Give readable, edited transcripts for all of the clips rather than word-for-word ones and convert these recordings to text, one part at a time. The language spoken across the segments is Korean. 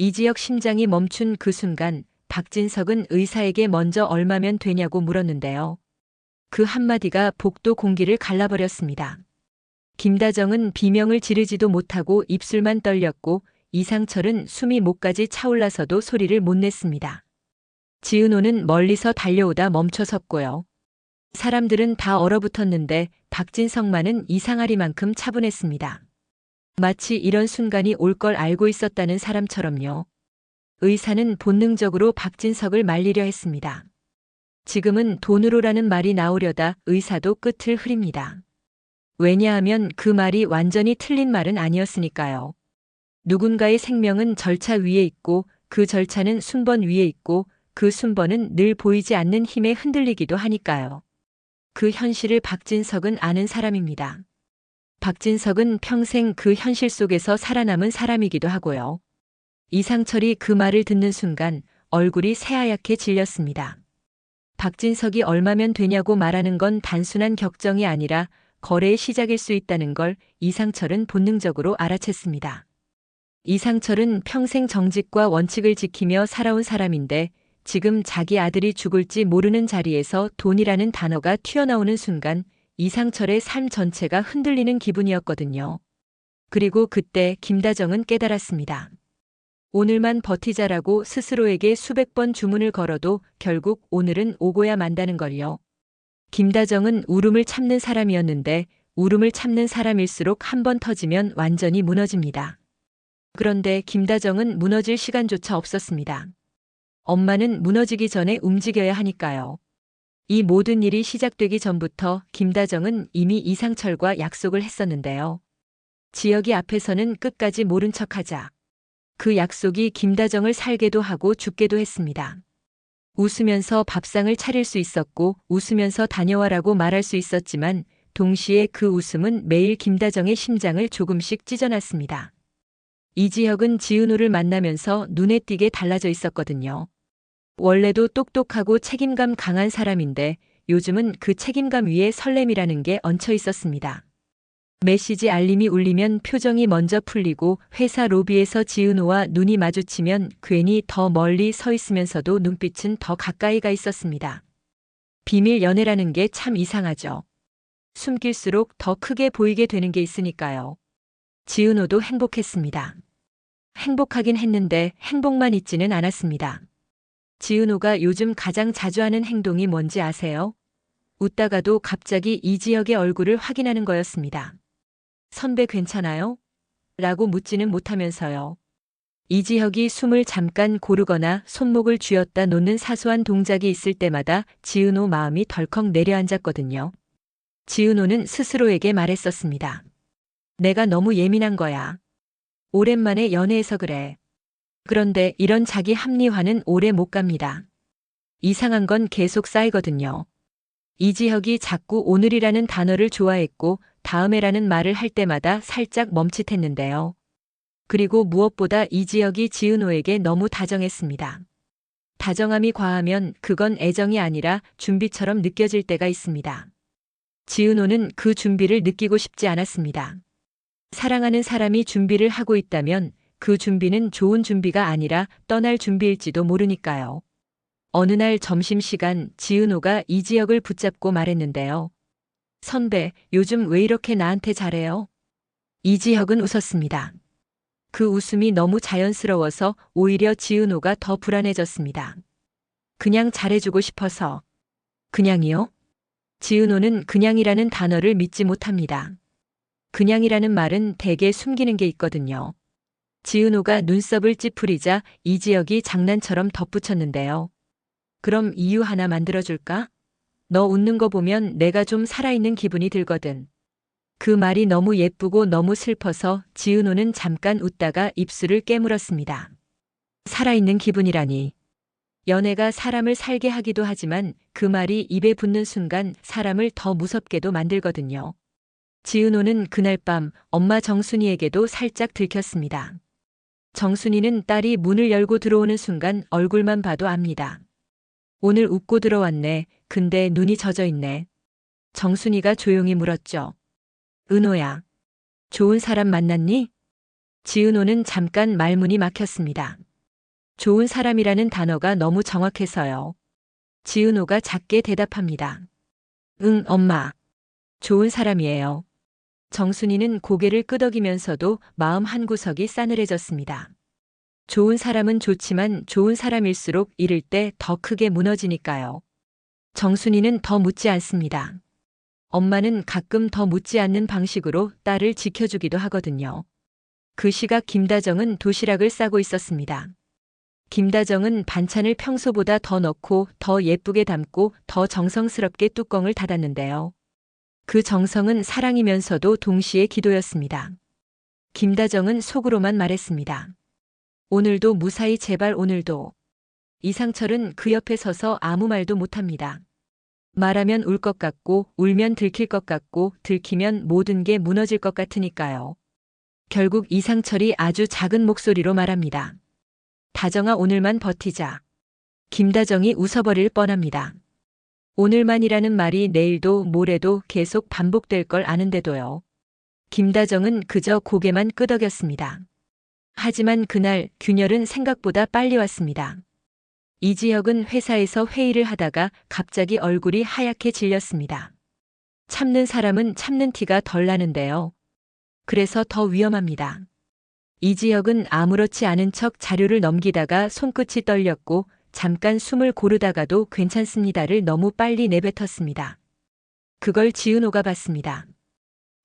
이지혁 심장이 멈춘 그 순간 박진석은 의사에게 먼저 얼마면 되냐고 물었는데요. 그 한마디가 복도 공기를 갈라버렸습니다. 김다정은 비명을 지르지도 못하고 입술만 떨렸고 이상철은 숨이 목까지 차올라서도 소리를 못 냈습니다. 지은호는 멀리서 달려오다 멈춰섰고요. 사람들은 다 얼어붙었는데 박진석만은 이상하리만큼 차분했습니다. 마치 이런 순간이 올 걸 알고 있었다는 사람처럼요. 의사는 본능적으로 박진석을 말리려 했습니다. 지금은 돈으로라는 말이 나오려다 의사도 끝을 흐립니다. 왜냐하면 그 말이 완전히 틀린 말은 아니었으니까요. 누군가의 생명은 절차 위에 있고 그 절차는 순번 위에 있고 그 순번은 늘 보이지 않는 힘에 흔들리기도 하니까요. 그 현실을 박진석은 아는 사람입니다. 박진석은 평생 그 현실 속에서 살아남은 사람이기도 하고요. 이상철이 그 말을 듣는 순간 얼굴이 새하얗게 질렸습니다. 박진석이 얼마면 되냐고 말하는 건 단순한 격정이 아니라 거래의 시작일 수 있다는 걸 이상철은 본능적으로 알아챘습니다. 이상철은 평생 정직과 원칙을 지키며 살아온 사람인데 지금 자기 아들이 죽을지 모르는 자리에서 돈이라는 단어가 튀어나오는 순간 이상철의 삶 전체가 흔들리는 기분이었거든요. 그리고 그때 김다정은 깨달았습니다. 오늘만 버티자라고 스스로에게 수백 번 주문을 걸어도 결국 오늘은 오고야 만다는 걸요. 김다정은 울음을 참는 사람이었는데 울음을 참는 사람일수록 한 번 터지면 완전히 무너집니다. 그런데 김다정은 무너질 시간조차 없었습니다. 엄마는 무너지기 전에 움직여야 하니까요. 이 모든 일이 시작되기 전부터 김다정은 이미 이상철과 약속을 했었는데요. 지혁이 앞에서는 끝까지 모른 척하자. 그 약속이 김다정을 살게도 하고 죽게도 했습니다. 웃으면서 밥상을 차릴 수 있었고 웃으면서 다녀와라고 말할 수 있었지만 동시에 그 웃음은 매일 김다정의 심장을 조금씩 찢어놨습니다. 이지혁은 지은호를 만나면서 눈에 띄게 달라져 있었거든요. 원래도 똑똑하고 책임감 강한 사람인데 요즘은 그 책임감 위에 설렘이라는 게 얹혀 있었습니다. 메시지 알림이 울리면 표정이 먼저 풀리고 회사 로비에서 지은호와 눈이 마주치면 괜히 더 멀리 서 있으면서도 눈빛은 더 가까이 가 있었습니다. 비밀 연애라는 게 참 이상하죠. 숨길수록 더 크게 보이게 되는 게 있으니까요. 지은호도 행복했습니다. 행복하긴 했는데 행복만 있지는 않았습니다. 지은호가 요즘 가장 자주 하는 행동이 뭔지 아세요? 웃다가도 갑자기 이지혁의 얼굴을 확인하는 거였습니다. 선배 괜찮아요? 라고 묻지는 못하면서요. 이지혁이 숨을 잠깐 고르거나 손목을 쥐었다 놓는 사소한 동작이 있을 때마다 지은호 마음이 덜컥 내려앉았거든요. 지은호는 스스로에게 말했었습니다. 내가 너무 예민한 거야. 오랜만에 연애해서 그래. 그런데 이런 자기 합리화는 오래 못 갑니다. 이상한 건 계속 쌓이거든요. 이지혁이 자꾸 오늘이라는 단어를 좋아했고 다음에라는 말을 할 때마다 살짝 멈칫했는데요. 그리고 무엇보다 이지혁이 지은호에게 너무 다정했습니다. 다정함이 과하면 그건 애정이 아니라 준비처럼 느껴질 때가 있습니다. 지은호는 그 준비를 느끼고 싶지 않았습니다. 사랑하는 사람이 준비를 하고 있다면 그 준비는 좋은 준비가 아니라 떠날 준비일지도 모르니까요. 어느 날 점심시간 지은호가 이지혁을 붙잡고 말했는데요. 선배, 요즘 왜 이렇게 나한테 잘해요? 이지혁은 웃었습니다. 그 웃음이 너무 자연스러워서 오히려 지은호가 더 불안해졌습니다. 그냥 잘해주고 싶어서. 그냥이요? 지은호는 그냥이라는 단어를 믿지 못합니다. 그냥이라는 말은 대개 숨기는 게 있거든요. 지은호가 눈썹을 찌푸리자 이지혁이 장난처럼 덧붙였는데요. 그럼 이유 하나 만들어줄까? 너 웃는 거 보면 내가 좀 살아있는 기분이 들거든. 그 말이 너무 예쁘고 너무 슬퍼서 지은호는 잠깐 웃다가 입술을 깨물었습니다. 살아있는 기분이라니. 연애가 사람을 살게 하기도 하지만 그 말이 입에 붙는 순간 사람을 더 무섭게도 만들거든요. 지은호는 그날 밤 엄마 정순이에게도 살짝 들켰습니다. 정순이는 딸이 문을 열고 들어오는 순간 얼굴만 봐도 압니다. 오늘 웃고 들어왔네. 근데 눈이 젖어 있네. 정순이가 조용히 물었죠. 은호야, 좋은 사람 만났니? 지은호는 잠깐 말문이 막혔습니다. 좋은 사람이라는 단어가 너무 정확해서요. 지은호가 작게 대답합니다. 응, 엄마. 좋은 사람이에요. 정순이는 고개를 끄덕이면서도 마음 한구석이 싸늘해졌습니다. 좋은 사람은 좋지만 좋은 사람일수록 잃을 때 더 크게 무너지니까요. 정순이는 더 묻지 않습니다. 엄마는 가끔 더 묻지 않는 방식으로 딸을 지켜주기도 하거든요. 그 시각 김다정은 도시락을 싸고 있었습니다. 김다정은 반찬을 평소보다 더 넣고 더 예쁘게 담고 더 정성스럽게 뚜껑을 닫았는데요. 그 정성은 사랑이면서도 동시에 기도였습니다. 김다정은 속으로만 말했습니다. 오늘도 무사히 제발 오늘도. 이상철은 그 옆에 서서 아무 말도 못합니다. 말하면 울 것 같고 울면 들킬 것 같고 들키면 모든 게 무너질 것 같으니까요. 결국 이상철이 아주 작은 목소리로 말합니다. 다정아 오늘만 버티자. 김다정이 웃어버릴 뻔합니다. 오늘만이라는 말이 내일도 모레도 계속 반복될 걸 아는데도요. 김다정은 그저 고개만 끄덕였습니다. 하지만 그날 균열은 생각보다 빨리 왔습니다. 이지혁은 회사에서 회의를 하다가 갑자기 얼굴이 하얗게 질렸습니다. 참는 사람은 참는 티가 덜 나는데요. 그래서 더 위험합니다. 이지혁은 아무렇지 않은 척 자료를 넘기다가 손끝이 떨렸고 잠깐 숨을 고르다가도 괜찮습니다를 너무 빨리 내뱉었습니다. 그걸 지은호가 봤습니다.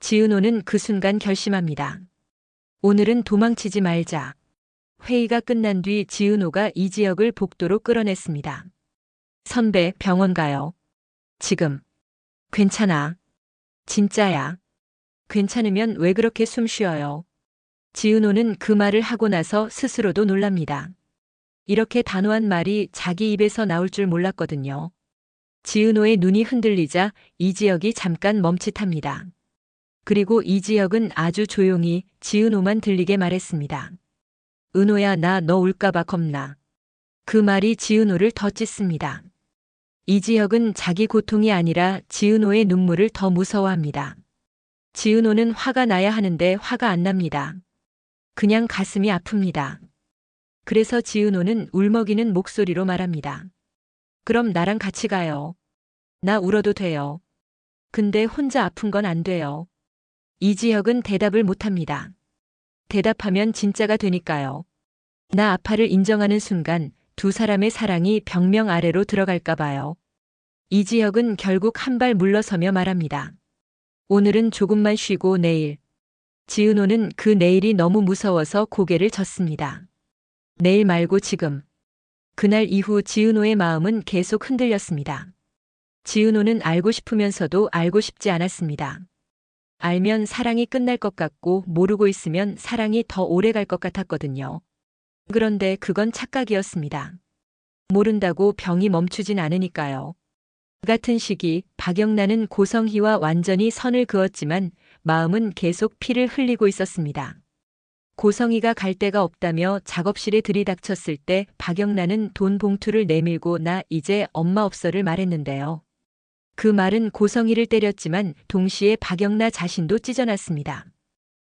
지은호는 그 순간 결심합니다. 오늘은 도망치지 말자. 회의가 끝난 뒤 지은호가 이지혁을 복도로 끌어냈습니다. 선배, 병원 가요. 지금. 괜찮아. 진짜야. 괜찮으면 왜 그렇게 숨 쉬어요? 지은호는 그 말을 하고 나서 스스로도 놀랍니다. 이렇게 단호한 말이 자기 입에서 나올 줄 몰랐거든요. 지은호의 눈이 흔들리자 이지혁이 잠깐 멈칫합니다. 그리고 이지혁은 아주 조용히 지은호만 들리게 말했습니다. 은호야, 나 너 울까봐 겁나. 그 말이 지은호를 더 찢습니다. 이지혁은 자기 고통이 아니라 지은호의 눈물을 더 무서워합니다. 지은호는 화가 나야 하는데 화가 안 납니다. 그냥 가슴이 아픕니다. 그래서 지은호는 울먹이는 목소리로 말합니다. 그럼 나랑 같이 가요. 나 울어도 돼요. 근데 혼자 아픈 건 안 돼요. 이지혁은 대답을 못합니다. 대답하면 진짜가 되니까요. 나 아파를 인정하는 순간 두 사람의 사랑이 벽명 아래로 들어갈까 봐요. 이지혁은 결국 한 발 물러서며 말합니다. 오늘은 조금만 쉬고 내일. 지은호는 그 내일이 너무 무서워서 고개를 젓습니다. 내일 말고 지금. 그날 이후 지은호의 마음은 계속 흔들렸습니다. 지은호는 알고 싶으면서도 알고 싶지 않았습니다. 알면 사랑이 끝날 것 같고 모르고 있으면 사랑이 더 오래 갈 것 같았거든요. 그런데 그건 착각이었습니다. 모른다고 병이 멈추진 않으니까요. 같은 시기 박영란은 고성희와 완전히 선을 그었지만 마음은 계속 피를 흘리고 있었습니다. 고성희가 갈 데가 없다며 작업실에 들이닥쳤을 때 박영란은 돈 봉투를 내밀고 나 이제 엄마 없어를 말했는데요. 그 말은 고성희를 때렸지만 동시에 박영란 자신도 찢어놨습니다.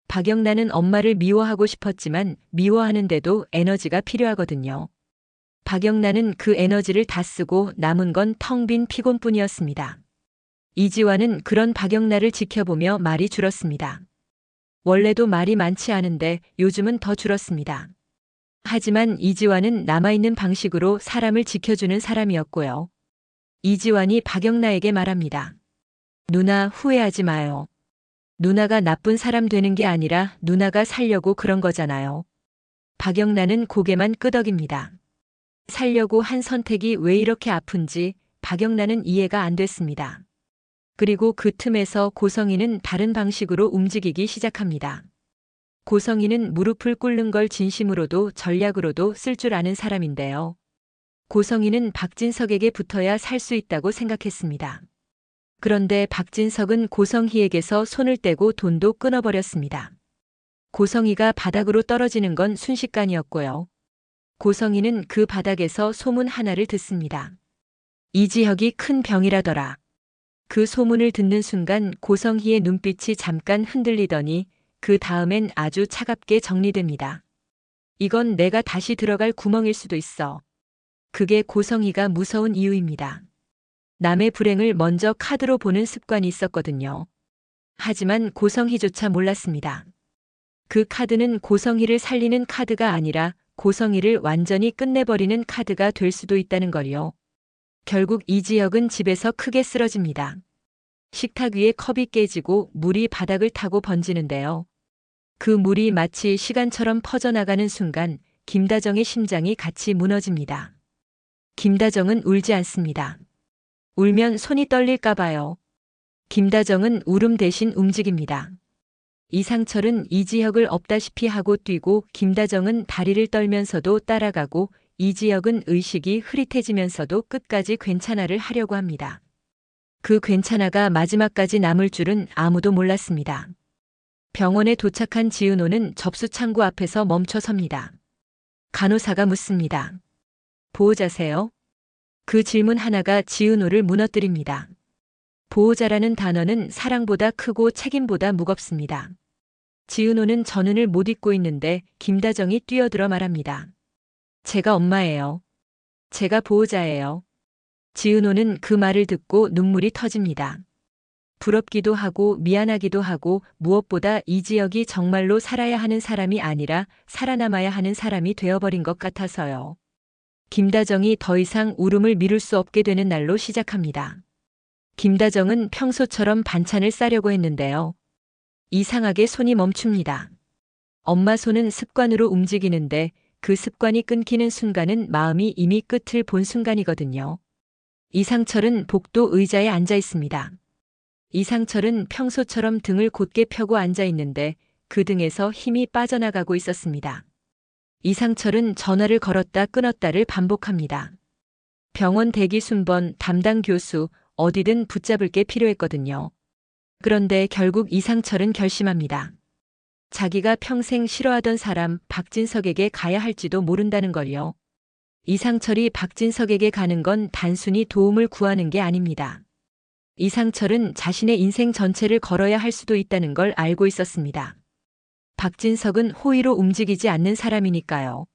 박영란은 엄마를 미워하고 싶었지만 미워하는데도 에너지가 필요하거든요. 박영란은 그 에너지를 다 쓰고 남은 건 텅 빈 피곤뿐이었습니다. 이지환은 그런 박영란을 지켜보며 말이 줄었습니다. 원래도 말이 많지 않은데 요즘은 더 줄었습니다. 하지만 이지환은 남아있는 방식으로 사람을 지켜주는 사람이었고요. 이지환이 박영란에게 말합니다. 누나 후회하지 마요. 누나가 나쁜 사람 되는 게 아니라 누나가 살려고 그런 거잖아요. 박영란은 고개만 끄덕입니다. 살려고 한 선택이 왜 이렇게 아픈지 박영란은 이해가 안 됐습니다. 그리고 그 틈에서 고성희는 다른 방식으로 움직이기 시작합니다. 고성희는 무릎을 꿇는 걸 진심으로도 전략으로도 쓸 줄 아는 사람인데요. 고성희는 박진석에게 붙어야 살 수 있다고 생각했습니다. 그런데 박진석은 고성희에게서 손을 떼고 돈도 끊어버렸습니다. 고성희가 바닥으로 떨어지는 건 순식간이었고요. 고성희는 그 바닥에서 소문 하나를 듣습니다. 이지혁이 큰 병이라더라. 그 소문을 듣는 순간 고성희의 눈빛이 잠깐 흔들리더니 그 다음엔 아주 차갑게 정리됩니다. 이건 내가 다시 들어갈 구멍일 수도 있어. 그게 고성희가 무서운 이유입니다. 남의 불행을 먼저 카드로 보는 습관이 있었거든요. 하지만 고성희조차 몰랐습니다. 그 카드는 고성희를 살리는 카드가 아니라 고성희를 완전히 끝내버리는 카드가 될 수도 있다는 걸요. 결국 이지혁은 집에서 크게 쓰러집니다. 식탁 위에 컵이 깨지고 물이 바닥을 타고 번지는데요. 그 물이 마치 시간처럼 퍼져나가는 순간 김다정의 심장이 같이 무너집니다. 김다정은 울지 않습니다. 울면 손이 떨릴까 봐요. 김다정은 울음 대신 움직입니다. 이상철은 이지혁을 업다시피 하고 뛰고 김다정은 다리를 떨면서도 따라가고 이지혁은 의식이 흐릿해지면서도 끝까지 괜찮아를 하려고 합니다. 그 괜찮아가 마지막까지 남을 줄은 아무도 몰랐습니다. 병원에 도착한 지은호는 접수 창구 앞에서 멈춰 섭니다. 간호사가 묻습니다. 보호자세요? 그 질문 하나가 지은호를 무너뜨립니다. 보호자라는 단어는 사랑보다 크고 책임보다 무겁습니다. 지은호는 전운을 못 잊고 있는데 김다정이 뛰어들어 말합니다. 제가 엄마예요. 제가 보호자예요. 지은호는 그 말을 듣고 눈물이 터집니다. 부럽기도 하고 미안하기도 하고 무엇보다 이지혁이 정말로 살아야 하는 사람이 아니라 살아남아야 하는 사람이 되어버린 것 같아서요. 김다정이 더 이상 울음을 미룰 수 없게 되는 날로 시작합니다. 김다정은 평소처럼 반찬을 싸려고 했는데요. 이상하게 손이 멈춥니다. 엄마 손은 습관으로 움직이는데 그 습관이 끊기는 순간은 마음이 이미 끝을 본 순간이거든요. 이상철은 복도 의자에 앉아 있습니다. 이상철은 평소처럼 등을 곧게 펴고 앉아 있는데 그 등에서 힘이 빠져나가고 있었습니다. 이상철은 전화를 걸었다 끊었다를 반복합니다. 병원 대기 순번, 담당 교수, 어디든 붙잡을 게 필요했거든요. 그런데 결국 이상철은 결심합니다. 자기가 평생 싫어하던 사람 박진석에게 가야 할지도 모른다는 걸요. 이상철이 박진석에게 가는 건 단순히 도움을 구하는 게 아닙니다. 이상철은 자신의 인생 전체를 걸어야 할 수도 있다는 걸 알고 있었습니다. 박진석은 호의로 움직이지 않는 사람이니까요.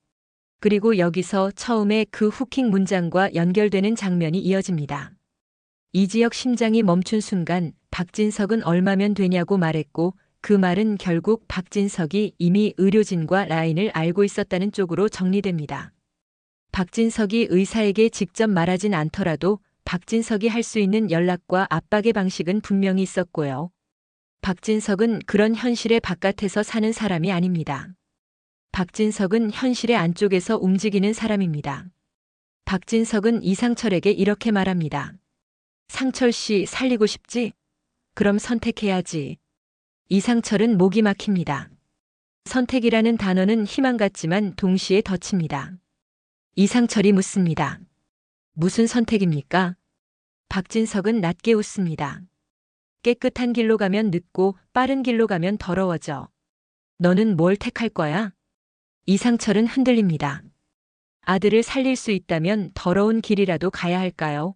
그리고 여기서 처음에 그 후킹 문장과 연결되는 장면이 이어집니다. 이지혁 심장이 멈춘 순간 박진석은 얼마면 되냐고 말했고 그 말은 결국 박진석이 이미 의료진과 라인을 알고 있었다는 쪽으로 정리됩니다. 박진석이 의사에게 직접 말하진 않더라도 박진석이 할 수 있는 연락과 압박의 방식은 분명히 있었고요. 박진석은 그런 현실의 바깥에서 사는 사람이 아닙니다. 박진석은 현실의 안쪽에서 움직이는 사람입니다. 박진석은 이상철에게 이렇게 말합니다. 상철 씨 살리고 싶지? 그럼 선택해야지. 이상철은 목이 막힙니다. 선택이라는 단어는 희망 같지만 동시에 덫입니다. 이상철이 묻습니다. 무슨 선택입니까? 박진석은 낮게 웃습니다. 깨끗한 길로 가면 늦고 빠른 길로 가면 더러워져. 너는 뭘 택할 거야? 이상철은 흔들립니다. 아들을 살릴 수 있다면 더러운 길이라도 가야 할까요?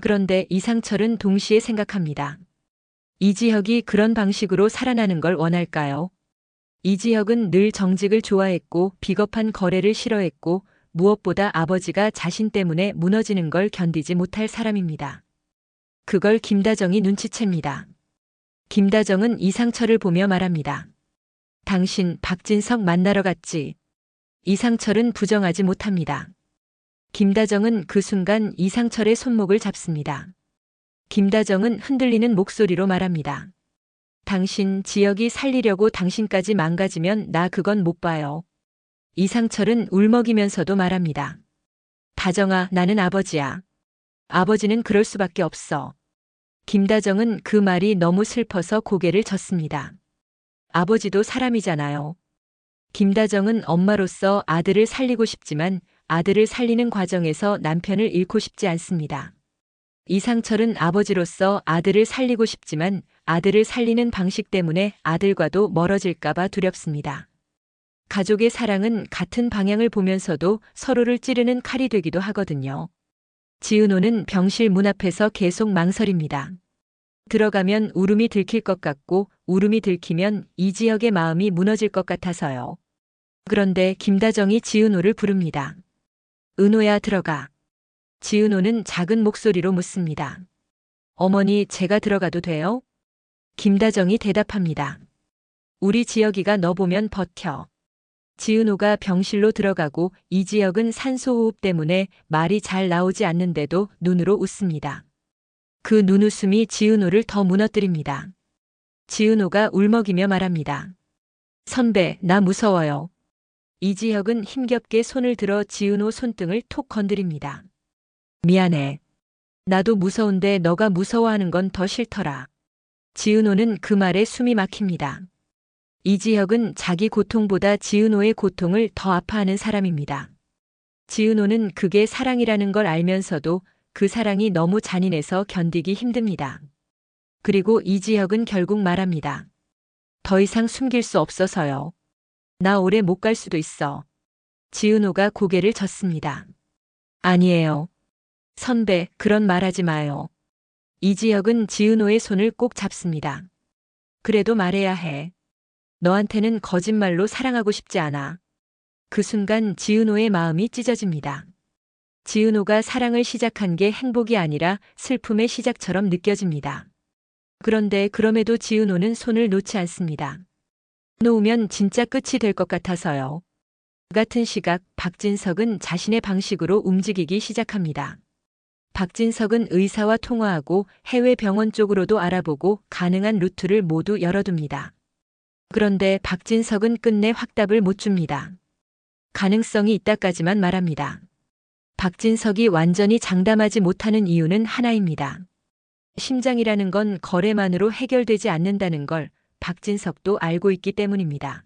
그런데 이상철은 동시에 생각합니다. 이지혁이 그런 방식으로 살아나는 걸 원할까요? 이지혁은 늘 정직을 좋아했고 비겁한 거래를 싫어했고 무엇보다 아버지가 자신 때문에 무너지는 걸 견디지 못할 사람입니다. 그걸 김다정이 눈치챕니다. 김다정은 이상철을 보며 말합니다. 당신 박진석 만나러 갔지? 이상철은 부정하지 못합니다. 김다정은 그 순간 이상철의 손목을 잡습니다. 김다정은 흔들리는 목소리로 말합니다. 당신 지혁이 살리려고 당신까지 망가지면 나 그건 못 봐요. 이상철은 울먹이면서도 말합니다. 다정아, 나는 아버지야. 아버지는 그럴 수밖에 없어. 김다정은 그 말이 너무 슬퍼서 고개를 젓습니다. 아버지도 사람이잖아요. 김다정은 엄마로서 아들을 살리고 싶지만 아들을 살리는 과정에서 남편을 잃고 싶지 않습니다. 이상철은 아버지로서 아들을 살리고 싶지만 아들을 살리는 방식 때문에 아들과도 멀어질까봐 두렵습니다. 가족의 사랑은 같은 방향을 보면서도 서로를 찌르는 칼이 되기도 하거든요. 지은호는 병실 문 앞에서 계속 망설입니다. 들어가면 울음이 들킬 것 같고 울음이 들키면 이지혁의 마음이 무너질 것 같아서요. 그런데 김다정이 지은호를 부릅니다. 은호야, 들어가. 지은호는 작은 목소리로 묻습니다. 어머니, 제가 들어가도 돼요? 김다정이 대답합니다. 우리 지혁이가 너 보면 버텨. 지은호가 병실로 들어가고 이지혁은 산소호흡 때문에 말이 잘 나오지 않는데도 눈으로 웃습니다. 그 눈웃음이 지은호를 더 무너뜨립니다. 지은호가 울먹이며 말합니다. 선배, 나 무서워요. 이지혁은 힘겹게 손을 들어 지은호 손등을 톡 건드립니다. 미안해. 나도 무서운데 너가 무서워하는 건 더 싫더라. 지은호는 그 말에 숨이 막힙니다. 이지혁은 자기 고통보다 지은호의 고통을 더 아파하는 사람입니다. 지은호는 그게 사랑이라는 걸 알면서도 그 사랑이 너무 잔인해서 견디기 힘듭니다. 그리고 이지혁은 결국 말합니다. 더 이상 숨길 수 없어서요. 나 오래 못 갈 수도 있어. 지은호가 고개를 젓습니다. 아니에요. 선배, 그런 말하지 마요. 이지혁은 지은호의 손을 꼭 잡습니다. 그래도 말해야 해. 너한테는 거짓말로 사랑하고 싶지 않아. 그 순간 지은호의 마음이 찢어집니다. 지은호가 사랑을 시작한 게 행복이 아니라 슬픔의 시작처럼 느껴집니다. 그런데 그럼에도 지은호는 손을 놓지 않습니다. 놓으면 진짜 끝이 될 것 같아서요. 같은 시각 박진석은 자신의 방식으로 움직이기 시작합니다. 박진석은 의사와 통화하고 해외 병원 쪽으로도 알아보고 가능한 루트를 모두 열어둡니다. 그런데 박진석은 끝내 확답을 못 줍니다. 가능성이 있다까지만 말합니다. 박진석이 완전히 장담하지 못하는 이유는 하나입니다. 심장이라는 건 거래만으로 해결되지 않는다는 걸 박진석도 알고 있기 때문입니다.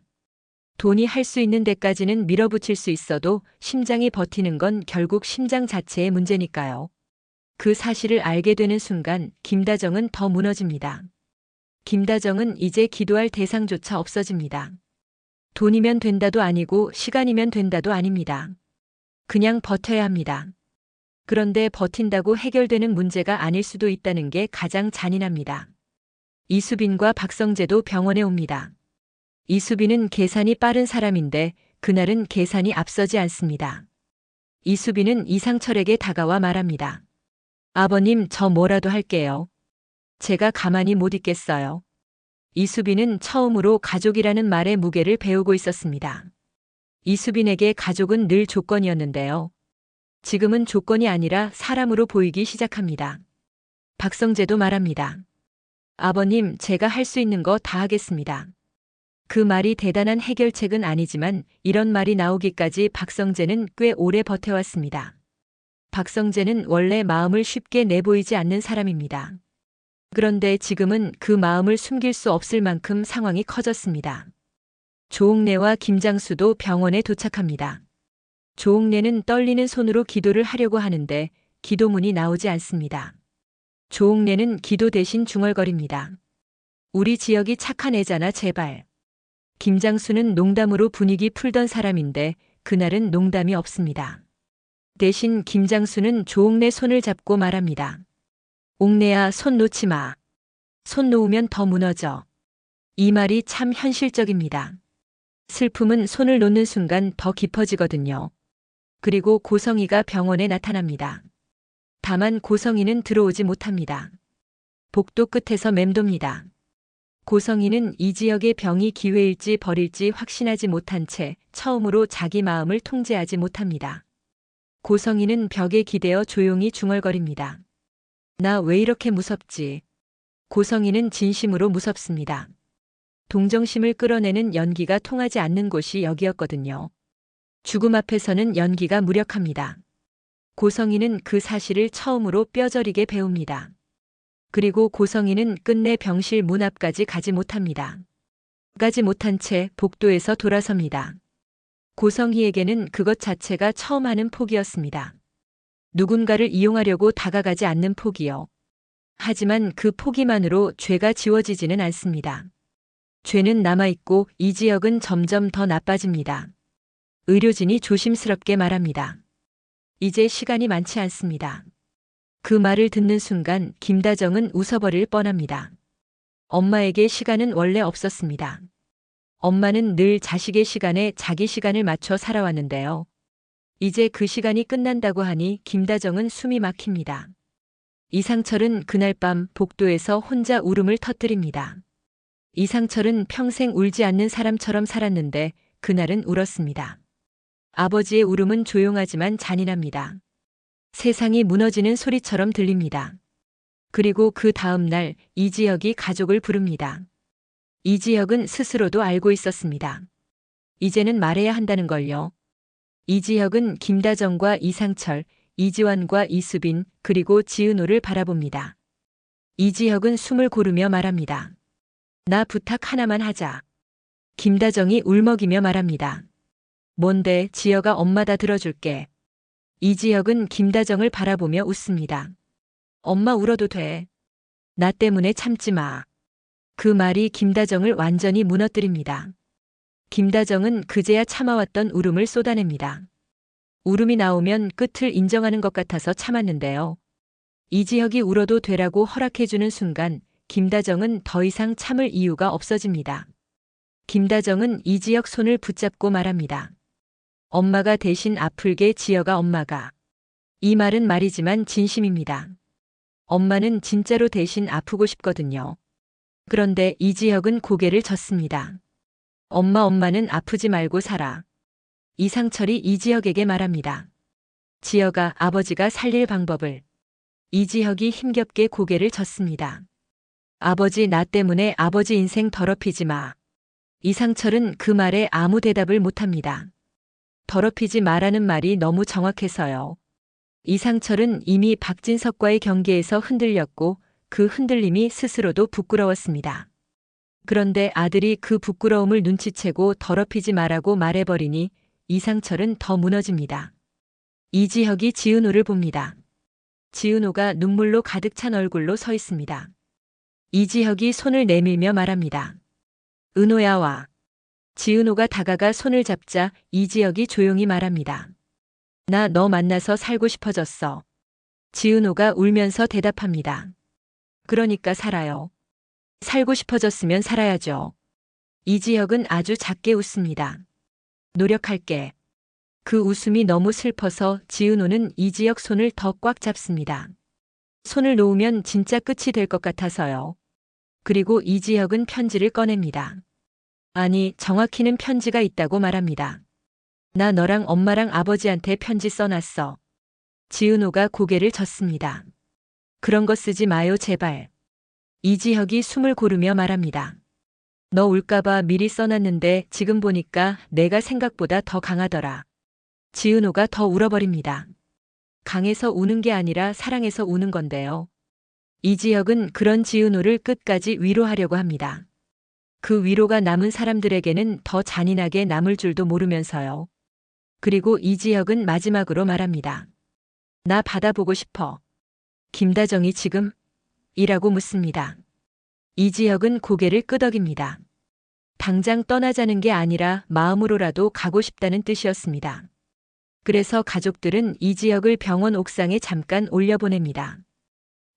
돈이 할 수 있는 데까지는 밀어붙일 수 있어도 심장이 버티는 건 결국 심장 자체의 문제니까요. 그 사실을 알게 되는 순간 김다정은 더 무너집니다. 김다정은 이제 기도할 대상조차 없어집니다. 돈이면 된다도 아니고 시간이면 된다도 아닙니다. 그냥 버텨야 합니다. 그런데 버틴다고 해결되는 문제가 아닐 수도 있다는 게 가장 잔인합니다. 이수빈과 박성재도 병원에 옵니다. 이수빈은 계산이 빠른 사람인데 그날은 계산이 앞서지 않습니다. 이수빈은 이상철에게 다가와 말합니다. 아버님, 저 뭐라도 할게요. 제가 가만히 못 있겠어요. 이수빈은 처음으로 가족이라는 말의 무게를 배우고 있었습니다. 이수빈에게 가족은 늘 조건이었는데요. 지금은 조건이 아니라 사람으로 보이기 시작합니다. 박성재도 말합니다. 아버님, 제가 할 수 있는 거 다 하겠습니다. 그 말이 대단한 해결책은 아니지만 이런 말이 나오기까지 박성재는 꽤 오래 버텨왔습니다. 박성재는 원래 마음을 쉽게 내보이지 않는 사람입니다. 그런데 지금은 그 마음을 숨길 수 없을 만큼 상황이 커졌습니다. 조옥래와 김장수도 병원에 도착합니다. 조옥래는 떨리는 손으로 기도를 하려고 하는데 기도문이 나오지 않습니다. 조옥래는 기도 대신 중얼거립니다. 우리 지역이 착한 애잖아, 제발. 김장수는 농담으로 분위기 풀던 사람인데 그날은 농담이 없습니다. 대신 김장수는 조옥래 손을 잡고 말합니다. 옥래야, 손 놓지 마. 손 놓으면 더 무너져. 이 말이 참 현실적입니다. 슬픔은 손을 놓는 순간 더 깊어지거든요. 그리고 고성이가 병원에 나타납니다. 다만 고성이는 들어오지 못합니다. 복도 끝에서 맴돕니다. 고성이는 이 지역의 병이 기회일지 벌일지 확신하지 못한 채 처음으로 자기 마음을 통제하지 못합니다. 고성이는 벽에 기대어 조용히 중얼거립니다. 나 왜 이렇게 무섭지? 고성이는 진심으로 무섭습니다. 동정심을 끌어내는 연기가 통하지 않는 곳이 여기였거든요. 죽음 앞에서는 연기가 무력합니다. 고성이는 그 사실을 처음으로 뼈저리게 배웁니다. 그리고 고성이는 끝내 병실 문 앞까지 가지 못합니다. 가지 못한 채 복도에서 돌아섭니다. 고성희에게는 그것 자체가 처음 하는 포기였습니다. 누군가를 이용하려고 다가가지 않는 포기요. 하지만 그 포기만으로 죄가 지워지지는 않습니다. 죄는 남아있고 이 지역은 점점 더 나빠집니다. 의료진이 조심스럽게 말합니다. 이제 시간이 많지 않습니다. 그 말을 듣는 순간 김다정은 웃어버릴 뻔합니다. 엄마에게 시간은 원래 없었습니다. 엄마는 늘 자식의 시간에 자기 시간을 맞춰 살아왔는데요. 이제 그 시간이 끝난다고 하니 김다정은 숨이 막힙니다. 이상철은 그날 밤 복도에서 혼자 울음을 터뜨립니다. 이상철은 평생 울지 않는 사람처럼 살았는데 그날은 울었습니다. 아버지의 울음은 조용하지만 잔인합니다. 세상이 무너지는 소리처럼 들립니다. 그리고 그 다음 날 이지혁이 가족을 부릅니다. 이지혁은 스스로도 알고 있었습니다. 이제는 말해야 한다는 걸요. 이지혁은 김다정과 이상철, 이지환과 이수빈, 그리고 지은호를 바라봅니다. 이지혁은 숨을 고르며 말합니다. 나 부탁 하나만 하자. 김다정이 울먹이며 말합니다. 뭔데, 지혁아, 엄마 다 들어줄게. 이지혁은 김다정을 바라보며 웃습니다. 엄마 울어도 돼. 나 때문에 참지 마. 그 말이 김다정을 완전히 무너뜨립니다. 김다정은 그제야 참아왔던 울음을 쏟아냅니다. 울음이 나오면 끝을 인정하는 것 같아서 참았는데요. 이지혁이 울어도 되라고 허락해주는 순간 김다정은 더 이상 참을 이유가 없어집니다. 김다정은 이지혁 손을 붙잡고 말합니다. 엄마가 대신 아플게, 지혁아, 엄마가. 이 말은 말이지만 진심입니다. 엄마는 진짜로 대신 아프고 싶거든요. 그런데 이지혁은 고개를 젓습니다. 엄마는 아프지 말고 살아. 이상철이 이지혁에게 말합니다. 지혁아, 아버지가 살릴 방법을. 이지혁이 힘겹게 고개를 젓습니다. 아버지, 나 때문에 아버지 인생 더럽히지 마. 이상철은 그 말에 아무 대답을 못합니다. 더럽히지 마라는 말이 너무 정확해서요. 이상철은 이미 박진석과의 경기에서 흔들렸고 그 흔들림이 스스로도 부끄러웠습니다. 그런데 아들이 그 부끄러움을 눈치채고 더럽히지 마라고 말해버리니 이상철은 더 무너집니다. 이지혁이 지은호를 봅니다. 지은호가 눈물로 가득 찬 얼굴로 서 있습니다. 이지혁이 손을 내밀며 말합니다. 은호야, 와. 지은호가 다가가 손을 잡자 이지혁이 조용히 말합니다. 나 너 만나서 살고 싶어졌어. 지은호가 울면서 대답합니다. 그러니까 살아요. 살고 싶어졌으면 살아야죠. 이지혁은 아주 작게 웃습니다. 노력할게. 그 웃음이 너무 슬퍼서 지은호는 이지혁 손을 더 꽉 잡습니다. 손을 놓으면 진짜 끝이 될 것 같아서요. 그리고 이지혁은 편지를 꺼냅니다. 아니, 정확히는 편지가 있다고 말합니다. 나 너랑 엄마랑 아버지한테 편지 써놨어. 지은호가 고개를 젓습니다. 그런 거 쓰지 마요, 제발. 이지혁이 숨을 고르며 말합니다. 너 울까봐 미리 써놨는데 지금 보니까 내가 생각보다 더 강하더라. 지은호가 더 울어버립니다. 강해서 우는 게 아니라 사랑해서 우는 건데요. 이지혁은 그런 지은호를 끝까지 위로하려고 합니다. 그 위로가 남은 사람들에게는 더 잔인하게 남을 줄도 모르면서요. 그리고 이지혁은 마지막으로 말합니다. 나 받아보고 싶어. 김다정이 지금? 이라고 묻습니다. 이지혁은 고개를 끄덕입니다. 당장 떠나자는 게 아니라 마음으로라도 가고 싶다는 뜻이었습니다. 그래서 가족들은 이지혁을 병원 옥상에 잠깐 올려보냅니다.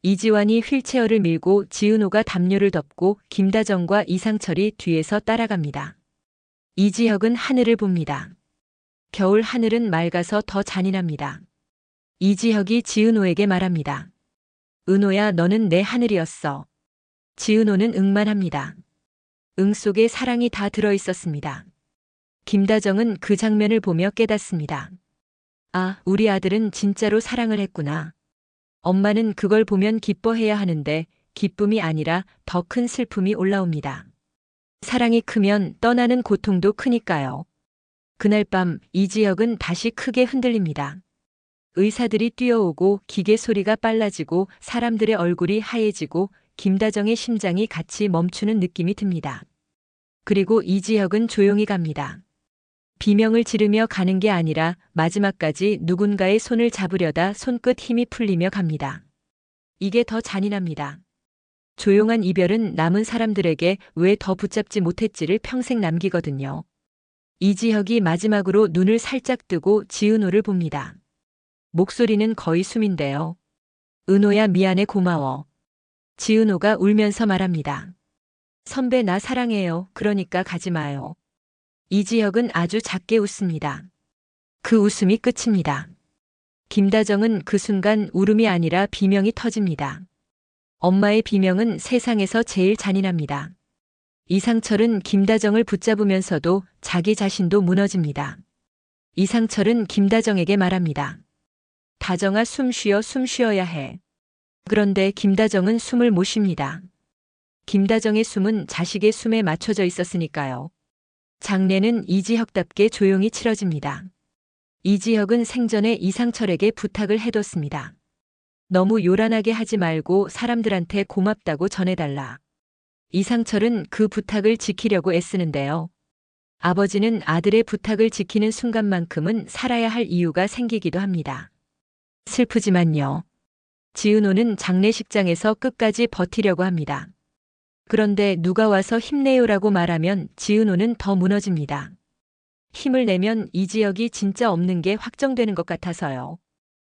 이지환이 휠체어를 밀고 지은호가 담요를 덮고 김다정과 이상철이 뒤에서 따라갑니다. 이지혁은 하늘을 봅니다. 겨울 하늘은 맑아서 더 잔인합니다. 이지혁이 지은호에게 말합니다. 은호야, 너는 내 하늘이었어. 지은호는 응만 합니다. 응 속에 사랑이 다 들어있었습니다. 김다정은 그 장면을 보며 깨닫습니다. 아, 우리 아들은 진짜로 사랑을 했구나. 엄마는 그걸 보면 기뻐해야 하는데 기쁨이 아니라 더 큰 슬픔이 올라옵니다. 사랑이 크면 떠나는 고통도 크니까요. 그날 밤 이지혁은 다시 크게 흔들립니다. 의사들이 뛰어오고 기계 소리가 빨라지고 사람들의 얼굴이 하얘지고 김다정의 심장이 같이 멈추는 느낌이 듭니다. 그리고 이지혁은 조용히 갑니다. 비명을 지르며 가는 게 아니라 마지막까지 누군가의 손을 잡으려다 손끝 힘이 풀리며 갑니다. 이게 더 잔인합니다. 조용한 이별은 남은 사람들에게 왜 더 붙잡지 못했지를 평생 남기거든요. 이지혁이 마지막으로 눈을 살짝 뜨고 지은호를 봅니다. 목소리는 거의 숨인데요. 은호야, 미안해, 고마워. 지은호가 울면서 말합니다. 선배 나 사랑해요. 그러니까 가지 마요. 이지혁은 아주 작게 웃습니다. 그 웃음이 끝입니다. 김다정은 그 순간 울음이 아니라 비명이 터집니다. 엄마의 비명은 세상에서 제일 잔인합니다. 이상철은 김다정을 붙잡으면서도 자기 자신도 무너집니다. 이상철은 김다정에게 말합니다. 다정아 숨 쉬어야 해. 그런데 김다정은 숨을 못 쉽니다. 김다정의 숨은 자식의 숨에 맞춰져 있었으니까요. 장례는 이지혁답게 조용히 치러집니다. 이지혁은 생전에 이상철에게 부탁을 해뒀습니다. 너무 요란하게 하지 말고 사람들한테 고맙다고 전해달라. 이상철은 그 부탁을 지키려고 애쓰는데요. 아버지는 아들의 부탁을 지키는 순간만큼은 살아야 할 이유가 생기기도 합니다. 슬프지만요. 지은호는 장례식장에서 끝까지 버티려고 합니다. 그런데 누가 와서 힘내요라고 말하면 지은호는 더 무너집니다. 힘을 내면 이지혁이 진짜 없는 게 확정되는 것 같아서요.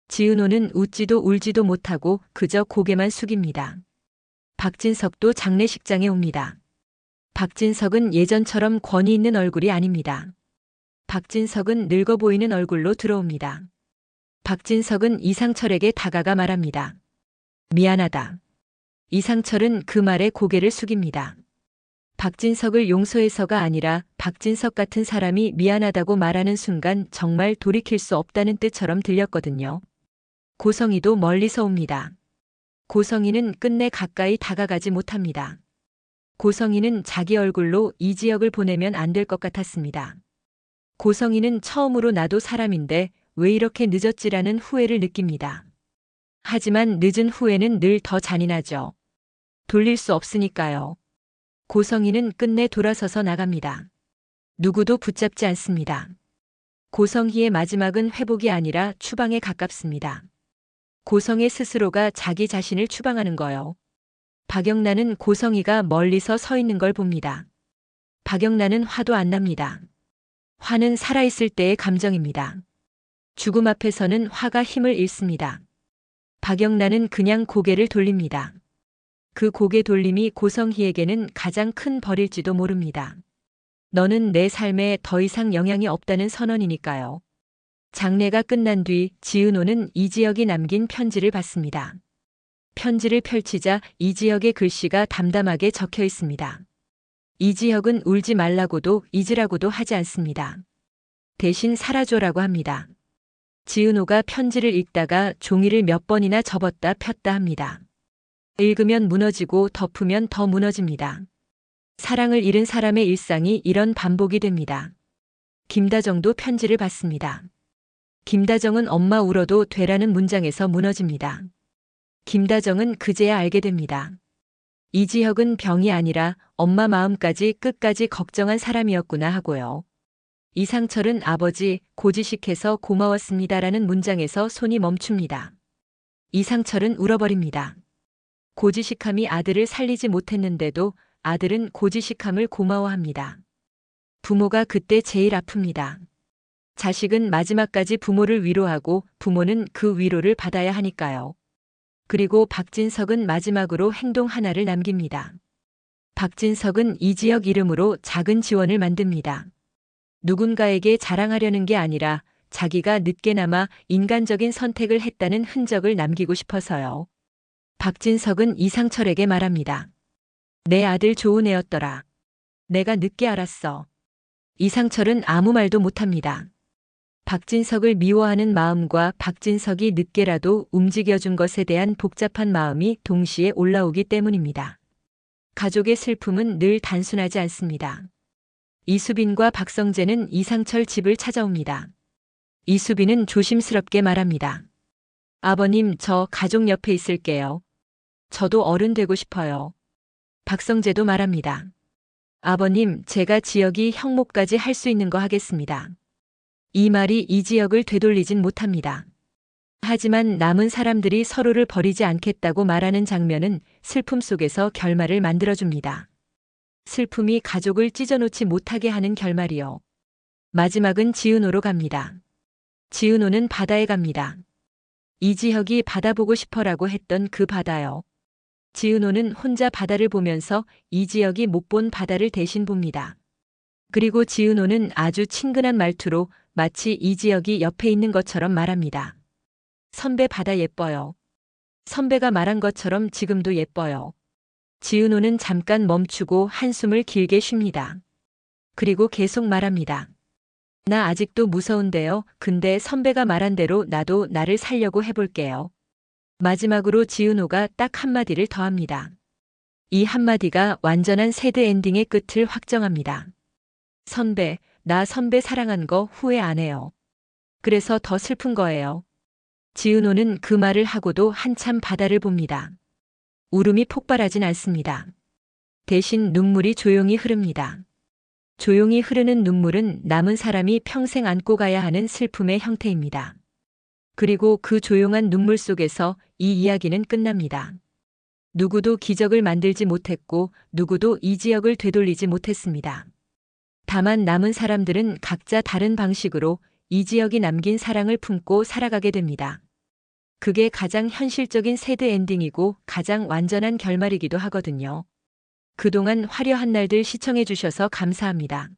지은호는 웃지도 울지도 못하고 그저 고개만 숙입니다. 박진석도 장례식장에 옵니다. 박진석은 예전처럼 권위 있는 얼굴이 아닙니다. 박진석은 늙어 보이는 얼굴로 들어옵니다. 박진석은 이상철에게 다가가 말합니다. 미안하다. 이상철은 그 말에 고개를 숙입니다. 박진석을 용서해서가 아니라 박진석 같은 사람이 미안하다고 말하는 순간 정말 돌이킬 수 없다는 뜻처럼 들렸거든요. 고성희도 멀리서 옵니다. 고성희는 끝내 가까이 다가가지 못합니다. 고성희는 자기 얼굴로 이지혁을 보내면 안 될 것 같았습니다. 고성희는 처음으로 나도 사람인데 왜 이렇게 늦었지라는 후회를 느낍니다. 하지만 늦은 후회는 늘 더 잔인하죠. 돌릴 수 없으니까요. 고성희는 끝내 돌아서서 나갑니다. 누구도 붙잡지 않습니다. 고성희의 마지막은 회복이 아니라 추방에 가깝습니다. 고성희 스스로가 자기 자신을 추방하는 거요. 박영란은 고성희가 멀리서 서 있는 걸 봅니다. 박영란은 화도 안 납니다. 화는 살아있을 때의 감정입니다. 죽음 앞에서는 화가 힘을 잃습니다. 박영란은 그냥 고개를 돌립니다. 그 고개 돌림이 고성희에게는 가장 큰 벌일지도 모릅니다. 너는 내 삶에 더 이상 영향이 없다는 선언이니까요. 장례가 끝난 뒤 지은호는 이지혁이 남긴 편지를 받습니다. 편지를 펼치자 이지혁의 글씨가 담담하게 적혀 있습니다. 이지혁은 울지 말라고도 잊으라고도 하지 않습니다. 대신 사라져라고 합니다. 지은호가 편지를 읽다가 종이를 몇 번이나 접었다 폈다 합니다. 읽으면 무너지고 덮으면 더 무너집니다. 사랑을 잃은 사람의 일상이 이런 반복이 됩니다. 김다정도 편지를 받습니다. 김다정은 엄마 울어도 되라는 문장에서 무너집니다. 김다정은 그제야 알게 됩니다. 이지혁은 병이 아니라 엄마 마음까지 끝까지 걱정한 사람이었구나 하고요. 이상철은 아버지 고지식해서 고마웠습니다라는 문장에서 손이 멈춥니다. 이상철은 울어버립니다. 고지식함이 아들을 살리지 못했는데도 아들은 고지식함을 고마워합니다. 부모가 그때 제일 아픕니다. 자식은 마지막까지 부모를 위로하고 부모는 그 위로를 받아야 하니까요. 그리고 박진석은 마지막으로 행동 하나를 남깁니다. 박진석은 이지혁 이름으로 작은 지원을 만듭니다. 누군가에게 자랑하려는 게 아니라 자기가 늦게나마 인간적인 선택을 했다는 흔적을 남기고 싶어서요. 박진석은 이상철에게 말합니다. 내 아들 좋은 애였더라. 내가 늦게 알았어. 이상철은 아무 말도 못합니다. 박진석을 미워하는 마음과 박진석이 늦게라도 움직여준 것에 대한 복잡한 마음이 동시에 올라오기 때문입니다. 가족의 슬픔은 늘 단순하지 않습니다. 이수빈과 박성재는 이상철 집을 찾아옵니다. 이수빈은 조심스럽게 말합니다. 아버님, 저 가족 옆에 있을게요. 저도 어른 되고 싶어요. 박성재도 말합니다. 아버님, 제가 지혁이 형목까지 할 수 있는 거 하겠습니다. 이 말이 이지혁을 되돌리진 못합니다. 하지만 남은 사람들이 서로를 버리지 않겠다고 말하는 장면은 슬픔 속에서 결말을 만들어줍니다. 슬픔이 가족을 찢어놓지 못하게 하는 결말이요. 마지막은 지은호로 갑니다. 지은호는 바다에 갑니다. 이지혁이 바다 보고 싶어라고 했던 그 바다요. 지은호는 혼자 바다를 보면서 이지혁이 못 본 바다를 대신 봅니다. 그리고 지은호는 아주 친근한 말투로 마치 이지혁이 옆에 있는 것처럼 말합니다. 선배 바다 예뻐요. 선배가 말한 것처럼 지금도 예뻐요. 지은호는 잠깐 멈추고 한숨을 길게 쉽니다. 그리고 계속 말합니다. 나 아직도 무서운데요. 근데 선배가 말한 대로 나도 나를 살려고 해볼게요. 마지막으로 지은호가 딱 한마디를 더합니다. 이 한마디가 완전한 새드 엔딩의 끝을 확정합니다. 선배, 나 선배 사랑한 거 후회 안 해요. 그래서 더 슬픈 거예요. 지은호는 그 말을 하고도 한참 바다를 봅니다. 울음이 폭발하진 않습니다. 대신 눈물이 조용히 흐릅니다. 조용히 흐르는 눈물은 남은 사람이 평생 안고 가야 하는 슬픔의 형태입니다. 그리고 그 조용한 눈물 속에서 이 이야기는 끝납니다. 누구도 기적을 만들지 못했고 누구도 이지혁을 되돌리지 못했습니다. 다만 남은 사람들은 각자 다른 방식으로 이지혁이 남긴 사랑을 품고 살아가게 됩니다. 그게 가장 현실적인 새드 엔딩이고 가장 완전한 결말이기도 하거든요. 그동안 화려한 날들 시청해 주셔서 감사합니다.